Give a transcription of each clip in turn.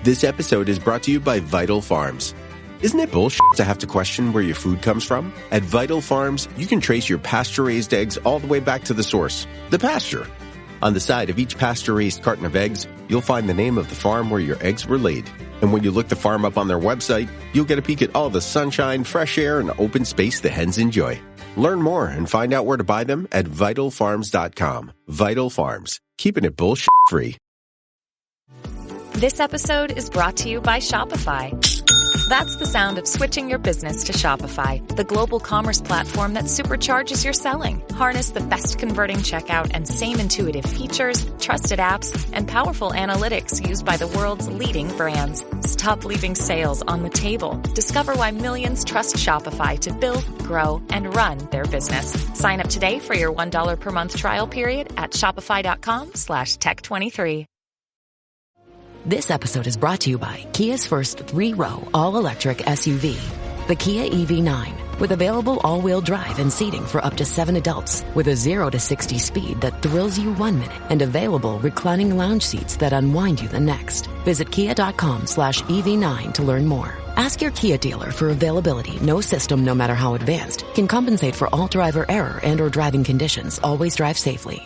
This episode is brought to you by Vital Farms. Isn't it bullshit to have to question where your food comes from? At Vital Farms, you can trace your pasture-raised eggs all the way back to the source, the pasture. On the side of each pasture-raised carton of eggs, you'll find the name of the farm where your eggs were laid. And when you look the farm up on their website, you'll get a peek at all the sunshine, fresh air, and open space the hens enjoy. Learn more and find out where to buy them at vitalfarms.com. Vital Farms, keeping it bullshit free. This episode is brought to you by Shopify. That's the sound of switching your business to Shopify, the global commerce platform that supercharges your selling. Harness the best converting checkout and same intuitive features, trusted apps, and powerful analytics used by the world's leading brands. Stop leaving sales on the table. Discover why millions trust Shopify to build, grow, and run their business. Sign up today for your $1 per month trial period at shopify.com/tech23. This episode is brought to you by Kia's first 3-row all-electric SUV, the Kia EV9, with available all-wheel drive and seating for up to 7 adults, with a 0 to 60 speed that thrills you 1 minute, and available reclining lounge seats that unwind you the next. Visit kia.com/EV9 to learn more. Ask your Kia dealer for availability. No system, no matter how advanced, can compensate for all driver error and or driving conditions. Always drive safely.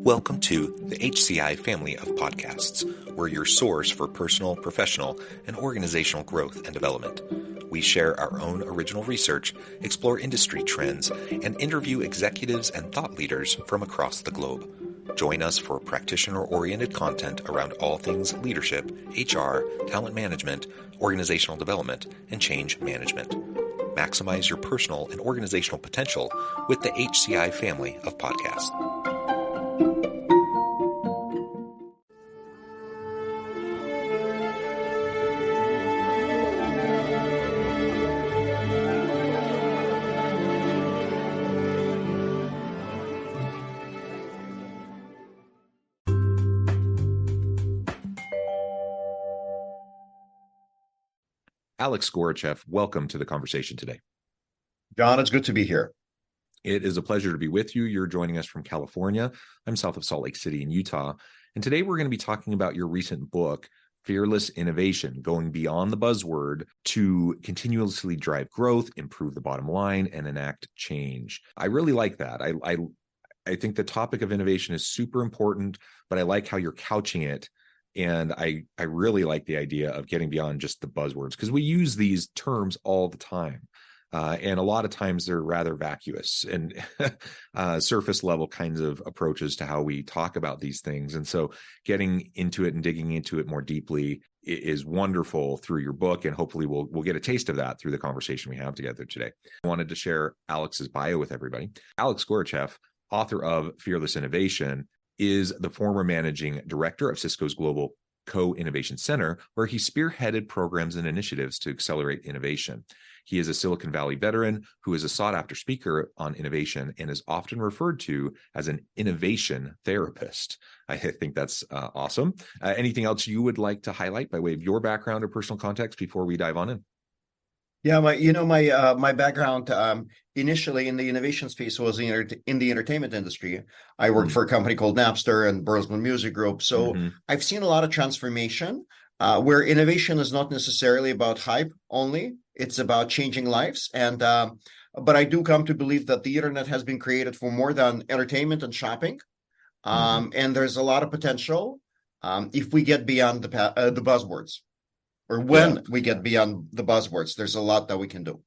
Welcome to the HCI family of podcasts. We're your source for personal, professional, and organizational growth and development. We share our own original research, explore industry trends, and interview executives and thought leaders from across the globe. Join us for practitioner-oriented content around all things leadership, HR, talent management, organizational development, and change management. Maximize your personal and organizational potential with the HCI family of podcasts. Alex Goryachev, welcome to the conversation today. John, it's good to be here. It is a pleasure to be with you. You're joining us from California. I'm south of Salt Lake City in Utah. And today we're going to be talking about your recent book, Fearless Innovation, going beyond the buzzword to continuously drive growth, improve the bottom line, and enact change. I really like that. I think the topic of innovation is super important, but I like how you're couching it. And I really like the idea of getting beyond just the buzzwords, because we use these terms all the time. And a lot of times they're rather vacuous and surface level kinds of approaches to how we talk about these things. And so getting into it and digging into it more deeply is wonderful through your book. And hopefully we'll get a taste of that through the conversation we have together today. I wanted to share Alex's bio with everybody. Alex Goryachev, author of Fearless Innovation, is the former managing director of Cisco's Global Co-Innovation Center, where he spearheaded programs and initiatives to accelerate innovation. He is a Silicon Valley veteran who is a sought-after speaker on innovation and is often referred to as an innovation therapist. I think that's awesome. Anything else you would like to highlight by way of your background or personal context before we dive on in? Yeah, my background initially in the innovation space was in the entertainment industry. I worked for a company called Napster and Bertelsmann Music Group. So I've seen a lot of transformation where innovation is not necessarily about hype only. It's about changing lives. And but I do come to believe that the internet has been created for more than entertainment and shopping. And there's a lot of potential if we get beyond the buzzwords. Or when we get beyond the buzzwords, there's a lot that we can do.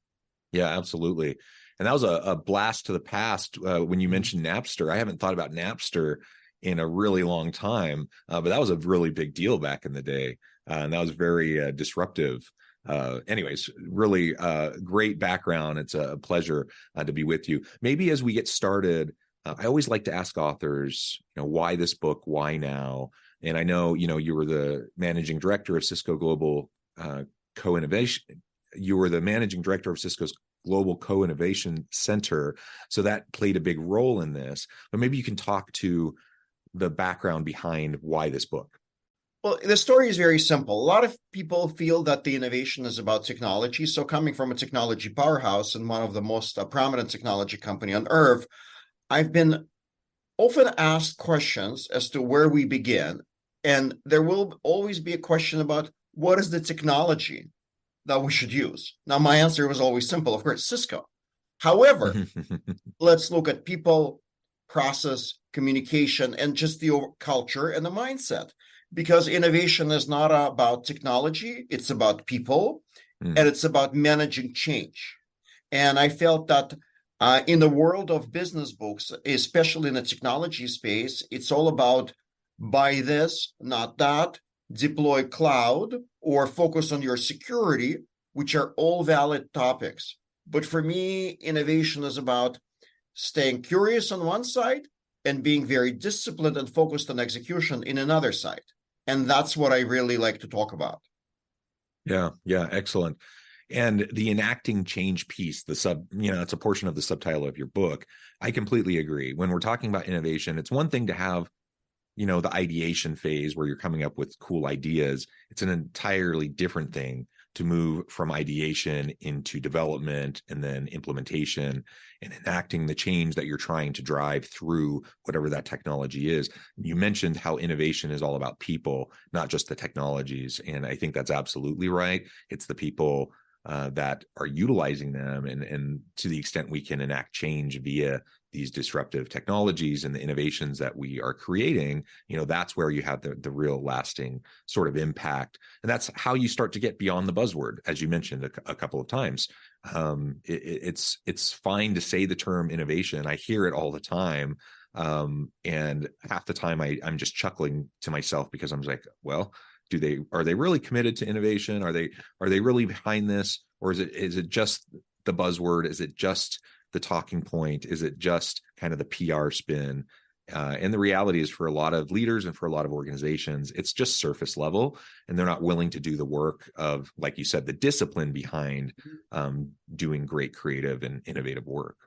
Yeah, absolutely. And that was a blast to the past when you mentioned Napster. I haven't thought about Napster in a really long time, but that was a really big deal back in the day. And that was very disruptive. Anyways, really great background. It's a pleasure to be with you. Maybe as we get started, I always like to ask authors, why this book, why now? And I know, you were the managing director of Cisco Global Co-Innovation. You were the managing director of Cisco's Global Co-Innovation Center. So that played a big role in this. But maybe you can talk to the background behind why this book. Well, the story is very simple. A lot of people feel that the innovation is about technology. So coming from a technology powerhouse and one of the most prominent technology company on earth, I've been often asked questions as to where we begin, and there will always be a question about what is the technology that we should use. Now, my answer was always simple, of course, Cisco. However, let's look at people, process, communication, and just the culture and the mindset. Because innovation is not about technology, it's about people, and it's about managing change. And I felt that in the world of business books, especially in the technology space, it's all about buy this, not that, deploy cloud, or focus on your security, which are all valid topics. But for me, innovation is about staying curious on one side and being very disciplined and focused on execution in another side. And that's what I really like to talk about. Yeah, excellent. And the enacting change piece, it's a portion of the subtitle of your book. I completely agree. When we're talking about innovation, it's one thing to have, the ideation phase where you're coming up with cool ideas. It's an entirely different thing to move from ideation into development and then implementation and enacting the change that you're trying to drive through whatever that technology is. You mentioned how innovation is all about people, not just the technologies. And I think that's absolutely right. It's the people that are utilizing them, and to the extent we can enact change via these disruptive technologies and the innovations that we are creating, that's where you have the real lasting sort of impact. And that's how you start to get beyond the buzzword, as you mentioned a couple of times. It's fine to say the term innovation. I hear it all the time. And half the time I'm just chuckling to myself because I'm like, well, are they really committed to innovation? Are they really behind this? Or is it just the buzzword? Is it just the talking point? Is it just kind of the PR spin? And the reality is, for a lot of leaders and for a lot of organizations, it's just surface level, and they're not willing to do the work of, like you said, the discipline behind doing great creative and innovative work.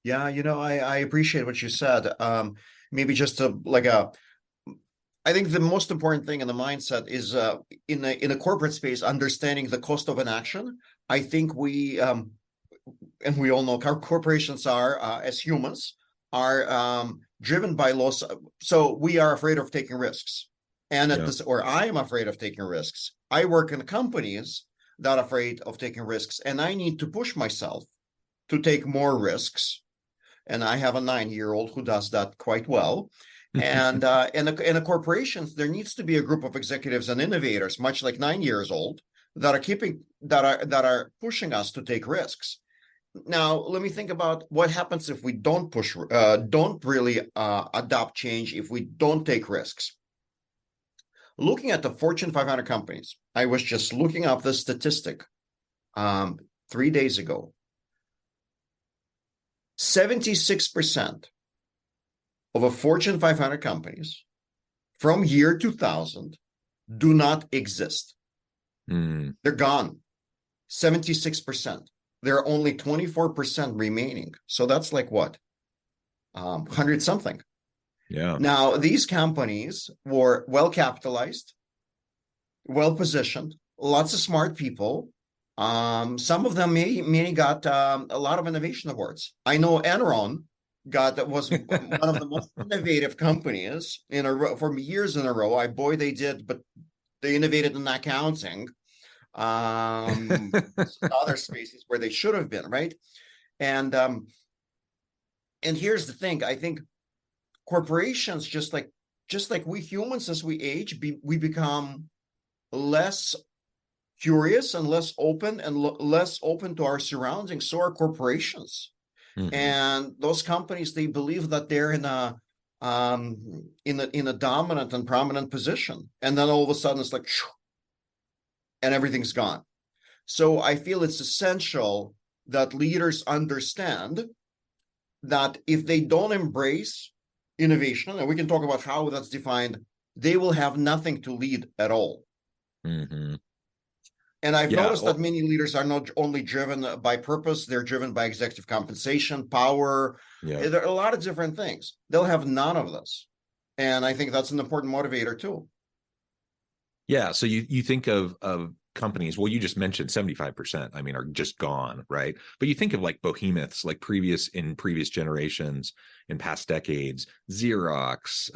Yeah, I appreciate what you said. Maybe just I think the most important thing in the mindset is in a corporate space, understanding the cost of an action. I think and we all know how corporations are, as humans, are driven by loss. So we are afraid of taking risks. And I am afraid of taking risks. I work in companies that are afraid of taking risks, and I need to push myself to take more risks. And I have a 9-year-old who does that quite well. And in the corporations, there needs to be a group of executives and innovators, much like 9 years old, that are pushing us to take risks. Now, let me think about what happens if we don't really adopt change, if we don't take risks. Looking at the Fortune 500 companies, I was just looking up this statistic 3 days ago. 76% of a Fortune 500 companies from year 2000 do not exist. They're gone. 76%. There are only 24% remaining. So that's like what? 100 something. Yeah. Now, these companies were well capitalized, well positioned, lots of smart people. Some of them may got a lot of innovation awards. I know Enron was one of the most innovative companies for years in a row. They did, but they innovated in accounting. Other spaces where they should have been, right? And here's the thing: I think corporations, just like we humans, as we age, we become less curious and less open less open to our surroundings. So are corporations. Mm-hmm. And those companies, they believe that they're in a dominant and prominent position, and then all of a sudden it's like, and everything's gone. So I feel it's essential that leaders understand that if they don't embrace innovation, and we can talk about how that's defined, they will have nothing to lead at all. Mm-hmm. And I've noticed that many leaders are not only driven by purpose, they're driven by executive compensation, power. Yeah. There are a lot of different things. They'll have none of this. And I think that's an important motivator too. Yeah. So you think of companies, well, you just mentioned 75%, I mean, are just gone, right? But you think of like behemoths, like previous generations, in past decades, Xerox,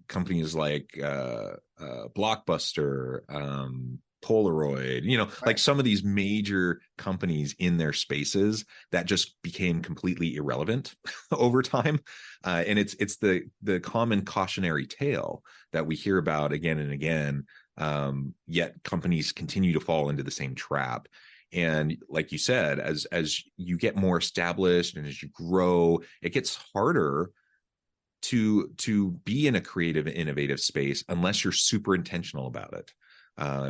companies like Blockbuster, Polaroid, Right. like some of these major companies in their spaces that just became completely irrelevant over time. And it's the common cautionary tale that we hear about again and again. Yet companies continue to fall into the same trap. And like you said, as you get more established and as you grow, it gets harder to be in a creative, innovative space unless you're super intentional about it.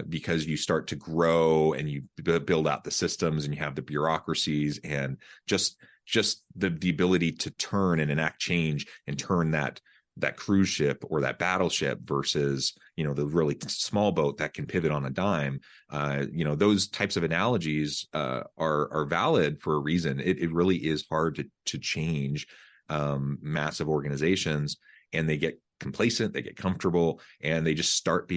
Because you start to grow and you build out the systems and you have the bureaucracies and just the ability to turn and enact change and turn that cruise ship or that battleship versus the really small boat that can pivot on a dime. Those types of analogies are valid for a reason. It really is hard to change massive organizations, and they get complacent, they get comfortable, and they just stop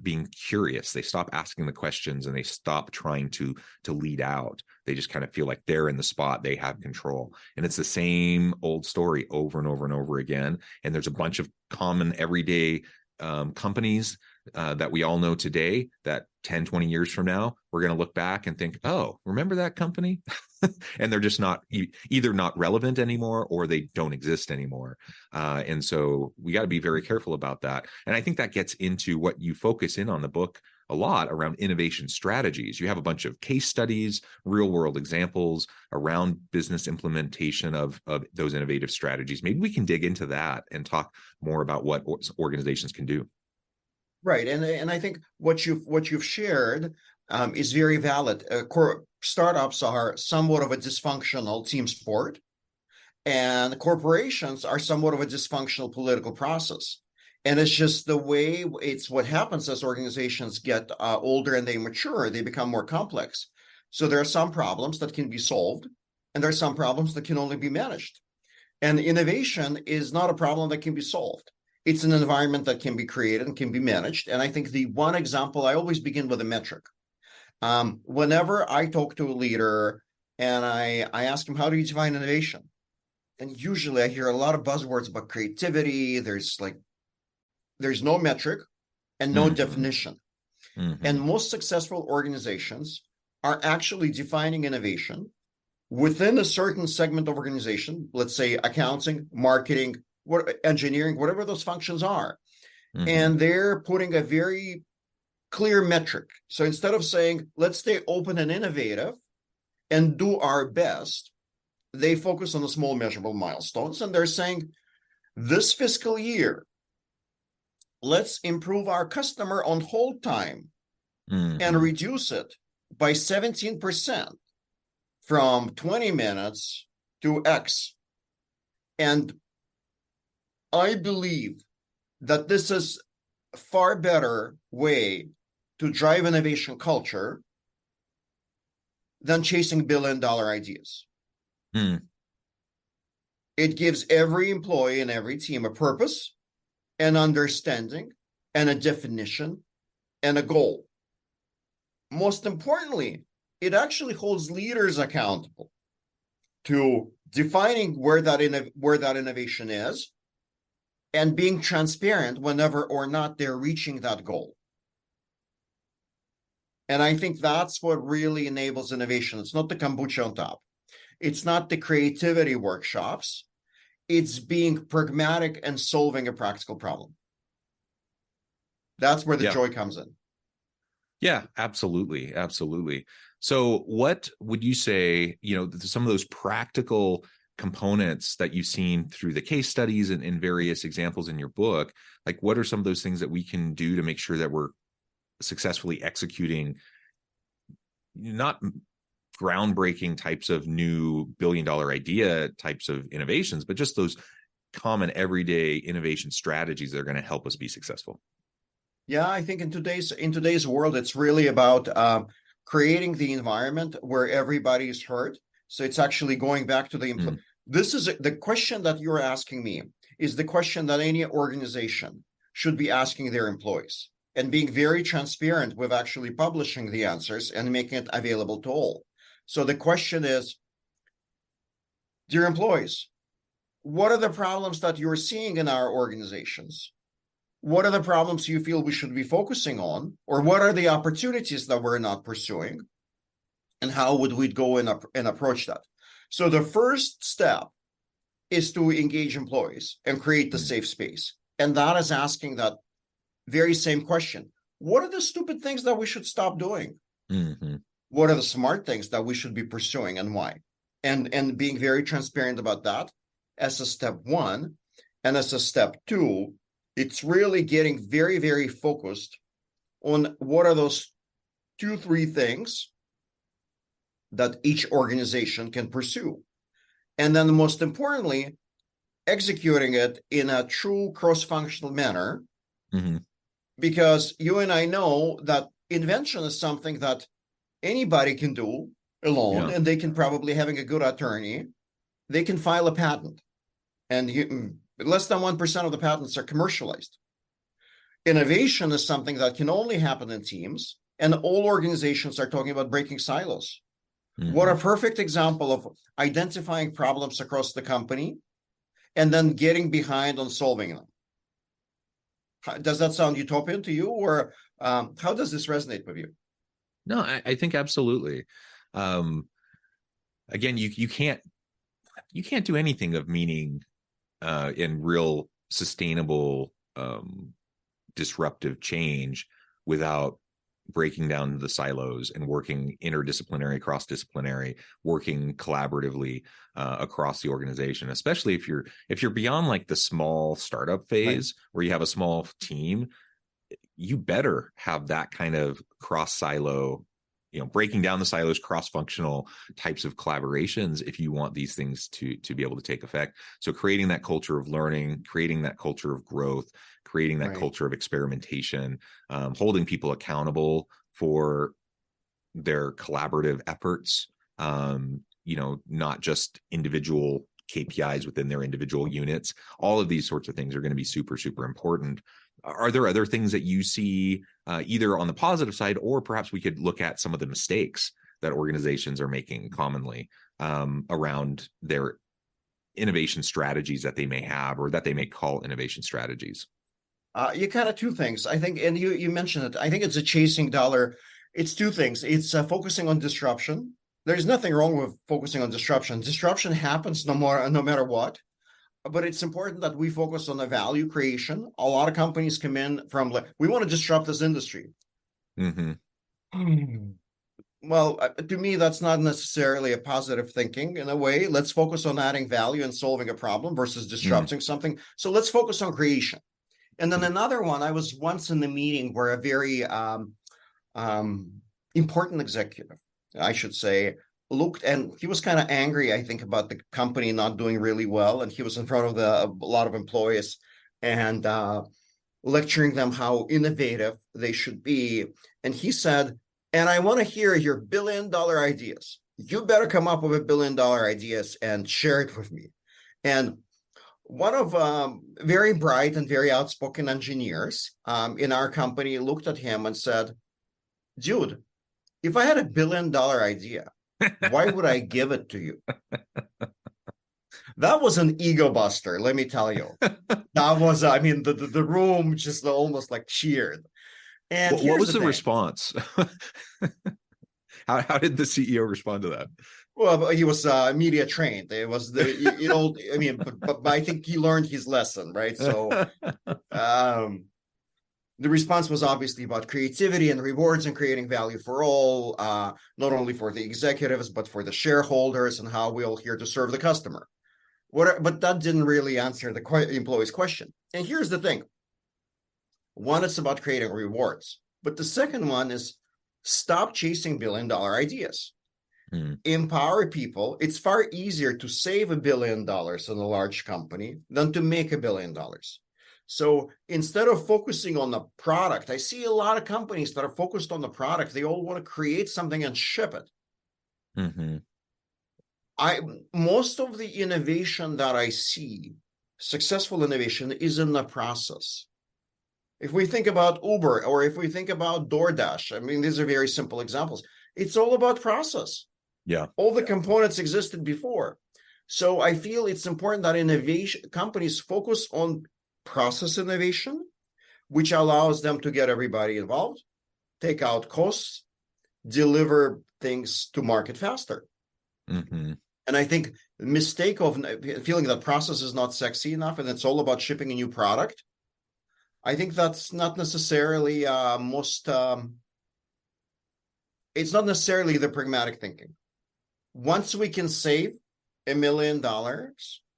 being curious. They stop asking the questions and they stop trying to lead out. They just kind of feel like they're in the spot, they have control. And it's the same old story over and over and over again. And there's a bunch of common everyday companies that we all know today that 10, 20 years from now, we're going to look back and think, oh, remember that company? And they're just either not relevant anymore or they don't exist anymore. And so we got to be very careful about that. And I think that gets into what you focus in on the book a lot around innovation strategies. You have a bunch of case studies, real world examples around business implementation of those innovative strategies. Maybe we can dig into that and talk more about what organizations can do. Right, and I think what you've shared is very valid. Startups are somewhat of a dysfunctional team sport, and corporations are somewhat of a dysfunctional political process. And it's just the way it's what happens as organizations get older and they mature, they become more complex. So there are some problems that can be solved, and there are some problems that can only be managed. And innovation is not a problem that can be solved. It's an environment that can be created and can be managed. And I think the one example, I always begin with a metric. Whenever I talk to a leader and I ask him, how do you define innovation? And usually I hear a lot of buzzwords about creativity. There's no metric and no definition. And most successful organizations are actually defining innovation within a certain segment of organization, let's say accounting, marketing, engineering, whatever those functions are. And they're putting a very clear metric. So instead of saying, let's stay open and innovative and do our best, they focus on the small measurable milestones. And they're saying, this fiscal year, let's improve our customer on hold time and reduce it by 17% from 20 minutes to X. And I believe that this is a far better way to drive innovation culture than chasing billion-dollar ideas. It gives every employee and every team a purpose, an understanding, and a definition, and a goal. Most importantly, it actually holds leaders accountable to defining where that innovation is and being transparent whenever or not they're reaching that goal. And I think that's what really enables innovation. It's not the kombucha on top. It's not the creativity workshops. It's being pragmatic and solving a practical problem. That's where the joy comes in. Yeah, absolutely. Absolutely. So what would you say, some of those practical components that you've seen through the case studies and various examples in your book, like what are some of those things that we can do to make sure that we're successfully executing not groundbreaking types of new billion-dollar idea types of innovations, but just those common everyday innovation strategies that are going to help us be successful? Yeah, I think in today's world, it's really about creating the environment where everybody is heard. So it's actually going back to the This is the question that you're asking me is the question that any organization should be asking their employees. and being very transparent with actually publishing the answers and making it available to all. So the question is, dear employees, what are the problems that you're seeing in our organizations? What are the problems you feel we should be focusing on? Or what are the opportunities that we're not pursuing? And how would we go and approach that? So the first step is to engage employees and create the safe space. And that is asking that very same question. What are the stupid things that we should stop doing? Mm-hmm. What are the smart things that we should be pursuing and why? And being very transparent about that as a step one. And as a step two, it's really getting very, very focused on what are those 2-3 things that each organization can pursue. And then most importantly, executing it in a true cross-functional manner. Mm-hmm. Because you and I know that invention is something that anybody can do alone, and they can probably, having a good attorney, they can file a patent. And less than 1% of the patents are commercialized. Innovation is something that can only happen in teams, and all organizations are talking about breaking silos. Mm-hmm. What a perfect example of identifying problems across the company and then getting behind on solving them. Does that sound utopian to you, or how does this resonate with you? No, I think absolutely. Again, you can't do anything of meaning in real sustainable disruptive change without breaking down the silos and working interdisciplinary, cross-disciplinary, working collaboratively across the organization, especially if you're beyond like the small startup phase, right, where you have a small team. You better have that kind of cross-silo, breaking down the silos, cross-functional types of collaborations if you want these things to be able to take effect. So creating that culture of learning, creating that culture of growth, creating that culture of experimentation, holding people accountable for their collaborative efforts, not just individual KPIs within their individual units. All of these sorts of things are going to be super, super important. Are there other things that you see either on the positive side, or perhaps we could look at some of the mistakes that organizations are making commonly around their innovation strategies that they may have, or that they may call innovation strategies? You kind of two things, I think, and you mentioned it. I think it's a chasing dollar. It's two things. It's focusing on disruption. There's nothing wrong with focusing on disruption. Disruption happens no matter what. But it's important that we focus on the value creation. A lot of companies come in from, we want to disrupt this industry. Mm-hmm. Well, to me, that's not necessarily a positive thinking in a way. Let's focus on adding value and solving a problem versus disrupting something. So let's focus on creation. And then another one, I was once in the meeting where a very important executive, I should say, looked, and he was kind of angry, I think, about the company not doing really well. And he was in front of a lot of employees and lecturing them how innovative they should be. And he said, and I want to hear your $1 billion ideas. You better come up with $1 billion ideas and share it with me. And one of very bright and very outspoken engineers in our company looked at him and said, dude, if I had $1 billion idea, why would I give it to you? That was an ego buster, let me tell you. That was, the room just almost like cheered. And what was the response? How did the CEO respond to that? Well, he was media trained. It was but I think he learned his lesson, right? So the response was obviously about creativity and rewards and creating value for all, not only for the executives, but for the shareholders, and how we're all here to serve the customer. But that didn't really answer the employee's question. And here's the thing. One, it's about creating rewards. But the second one is stop chasing $1 billion ideas. Empower people. It's far easier to save $1 billion in a large company than to make $1 billion. So instead of focusing on the product, I see a lot of companies that are focused on the product. They all want to create something and ship it. Mm-hmm. Most of the innovation that I see, successful innovation, is in the process. If we think about Uber or if we think about DoorDash, I mean, these are very simple examples. It's all about process. Yeah. All the components existed before. So I feel it's important that innovation companies focus on process innovation, which allows them to get everybody involved, take out costs, deliver things to market faster. Mm-hmm. And I think the mistake of feeling that process is not sexy enough and it's all about shipping a new product, I think that's not necessarily it's not necessarily the pragmatic thinking. Once we can save $1 million,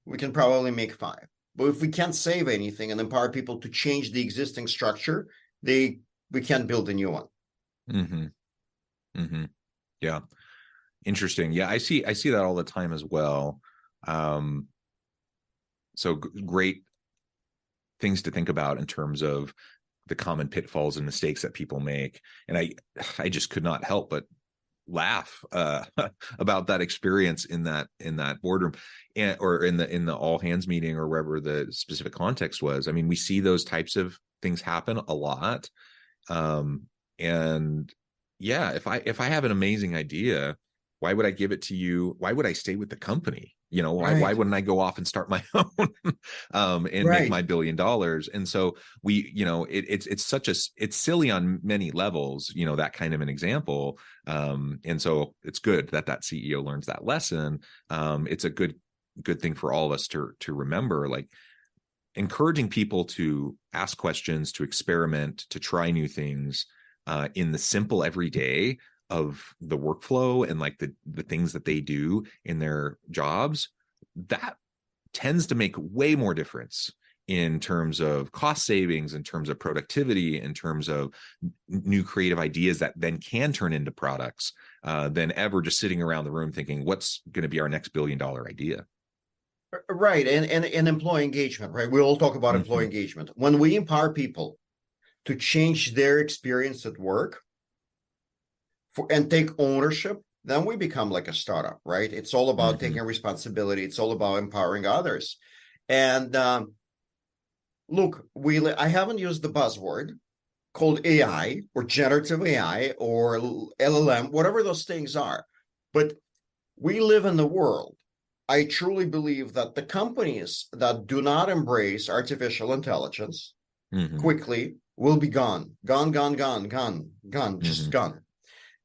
we can probably make 5. But if we can't save anything and empower people to change the existing structure, we can't build a new one. Mm-hmm. Mm-hmm. Yeah. Interesting. Yeah, I see that all the time as well. So great things to think about in terms of the common pitfalls and mistakes that people make. And I just could not help but laugh about that experience in that boardroom or in the all hands meeting or wherever the specific context was. I mean, we see those types of things happen a lot. And yeah, if I have an amazing idea, why would I give it to you? Why would I stay with the company? Why wouldn't I go off and start my own and make my $1 billion? And so it's silly on many levels, that kind of an example. And so it's good that CEO learns that lesson. It's a good thing for all of us to remember, like encouraging people to ask questions, to experiment, to try new things in the simple everyday of the workflow and like the things that they do in their jobs. That tends to make way more difference in terms of cost savings, in terms of productivity, in terms of new creative ideas that then can turn into products than ever just sitting around the room thinking, what's going to be our next $1 billion idea? Right. And employee engagement, right? We all talk about employee engagement. When we empower people to change their experience at work and take ownership, then we become like a startup, right? It's all about taking responsibility. It's all about empowering others. And look, I haven't used the buzzword called AI or generative AI or LLM, whatever those things are. But we live in the world. I truly believe that the companies that do not embrace artificial intelligence quickly will be gone, just gone.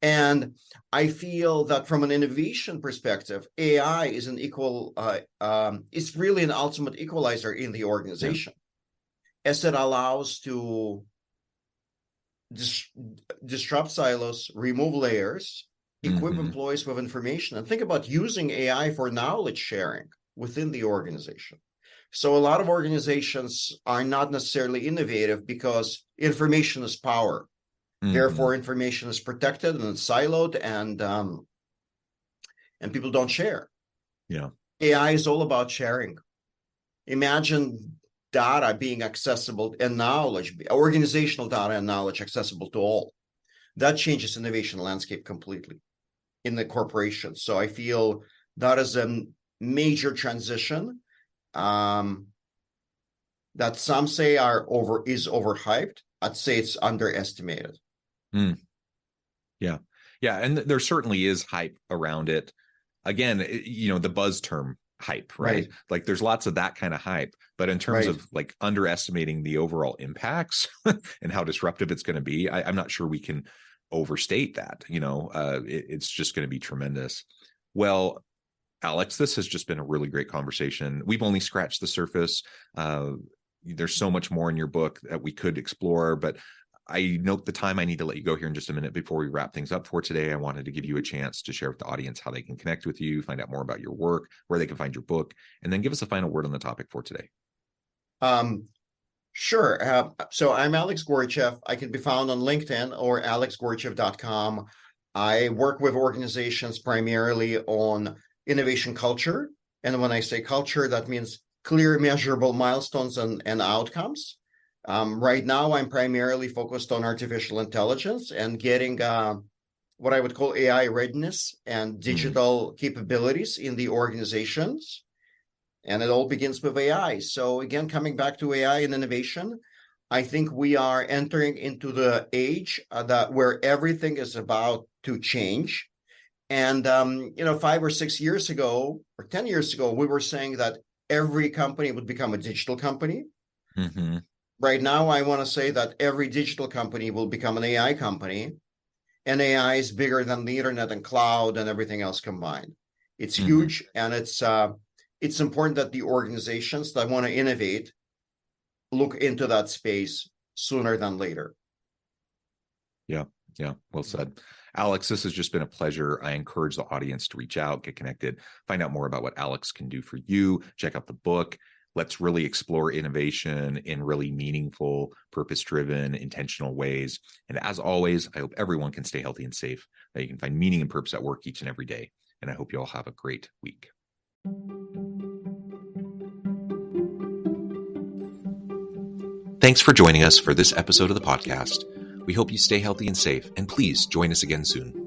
And I feel that from an innovation perspective, AI is it's really an ultimate equalizer in the organization, as it allows to disrupt silos, remove layers, equip employees with information, and think about using AI for knowledge sharing within the organization. So a lot of organizations are not necessarily innovative because information is power. Therefore, information is protected and it's siloed, and people don't share. Yeah, AI is all about sharing. Imagine data being accessible and knowledge, organizational data and knowledge accessible to all. That changes innovation landscape completely in the corporation. So I feel that is a major transition that some say is overhyped. I'd say it's underestimated. Yeah. And there certainly is hype around it. Again, the buzz term hype, right? Like there's lots of that kind of hype, but in terms of like underestimating the overall impacts and how disruptive it's going to be, I'm not sure we can overstate that. It's just going to be tremendous. Well, Alex, this has just been a really great conversation. We've only scratched the surface. There's so much more in your book that we could explore, but I note the time. I need to let you go here in just a minute before we wrap things up for today. I wanted to give you a chance to share with the audience how they can connect with you, find out more about your work, where they can find your book, and then give us a final word on the topic for today. Sure. So I'm Alex Goryachev. I can be found on LinkedIn or alexgoryachev.com. I work with organizations primarily on innovation culture. And when I say culture, that means clear, measurable milestones and outcomes. Right now, I'm primarily focused on artificial intelligence and getting what I would call AI readiness and digital capabilities in the organizations. And it all begins with AI. So again, coming back to AI and innovation, I think we are entering into the age where everything is about to change. And 5 or 6 years ago, or 10 years ago, we were saying that every company would become a digital company. Mm-hmm. Right now, I want to say that every digital company will become an AI company, and AI is bigger than the internet and cloud and everything else combined. It's huge, and it's important that the organizations that want to innovate look into that space sooner than later. Yeah, well said. Alex, this has just been a pleasure. I encourage the audience to reach out, get connected, find out more about what Alex can do for you, check out the book. Let's really explore innovation in really meaningful, purpose-driven, intentional ways. And as always, I hope everyone can stay healthy and safe, that you can find meaning and purpose at work each and every day. And I hope you all have a great week. Thanks for joining us for this episode of the podcast. We hope you stay healthy and safe, and please join us again soon.